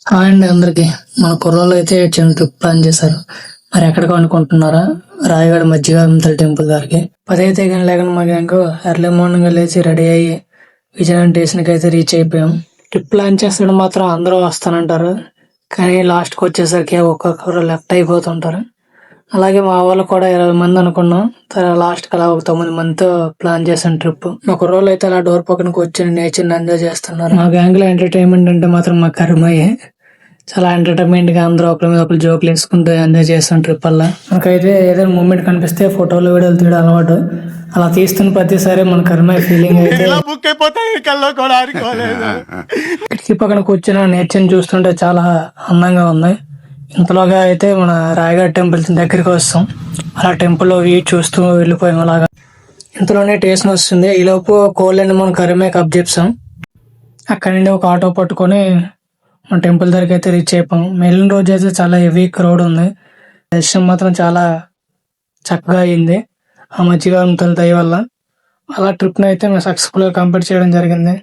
Hi అండి అందరికి. మన కుర్రోళ్ళు అయితే చిన్న ట్రిప్ ప్లాన్ చేశారు. మరి ఎక్కడికి అనుకుంటున్నారా? రాయగడ మధ్యగామంతల టెంపుల్ దగ్గరికి. 10 అయితే లేకుండా మా గ్యాంగ్ ఎర్లీ మార్నింగ్ లేచి రెడీ అయ్యి విజయనగరం స్టేషన్కి అయితే రీచ్ అయిపోయాం. ట్రిప్ ప్లాన్ చేస్తాడు మాత్రం అందరూ వస్తానంటారు, కానీ లాస్ట్కి వచ్చేసరికి ఒక్కొక్కరు లెఫ్ట్ అయిపోతుంటారు. అలాగే మా వాళ్ళు కూడా 20 మంది అనుకున్నాం, లాస్ట్ కి అలా ఒక 9 మందితో ప్లాన్ చేసాం ట్రిప్. మా కుర్రోళ్ళు అయితే అలా డోర్ పక్కన కూర్చొని నేచర్ ఎంజాయ్ చేస్తున్నారు. మా గ్యాంగ్ లో ఎంటర్టైన్మెంట్ అంటే మాత్రం మా కర్మయ్యే. చాలా ఎంటర్టైన్మెంట్ గా అందరూ ఒకరి మీద ఒకరు జోకులు వేసుకుంటూ ఎంజాయ్ చేస్తాం ట్రిప్ వల్ల. మనకైతే ఏదైనా మూమెంట్ కనిపిస్తే ఫోటోలు వీడియోలు తీయడం అలవాటు. అలా తీస్తున్న ప్రతిసారి మన కర్మయ్య ఫీలింగ్ అయితే కిటికీ పక్కన కూర్చుని నేచర్ చూస్తుంటే చాలా అందంగా ఉంది. ఇంతలోగా అయితే మన రాయగఢ టెంపుల్ దగ్గరికి వస్తాం. అలా టెంపుల్ వ్యూ చూస్తూ వెళ్ళిపోయాం. అలాగా ఇంతలోనే స్టేషన్ వస్తుంది. ఈలోపు కోళ్ళని మనం కరిమేకి అప్ చేసాం. అక్కడి నుండి ఒక ఆటో పట్టుకొని మన టెంపుల్ దగ్గరికి అయితే రీచ్ అయిపోయాం. వెళ్ళిన రోజు అయితే చాలా హెవీ క్రౌడ్ ఉంది. దర్శనం మాత్రం చాలా చక్కగా అయింది ఆ మధ్యగా తన దయ వల్ల. అలా ట్రిప్ని అయితే మేము సక్సెస్ఫుల్గా కంప్లీట్ చేయడం జరిగింది.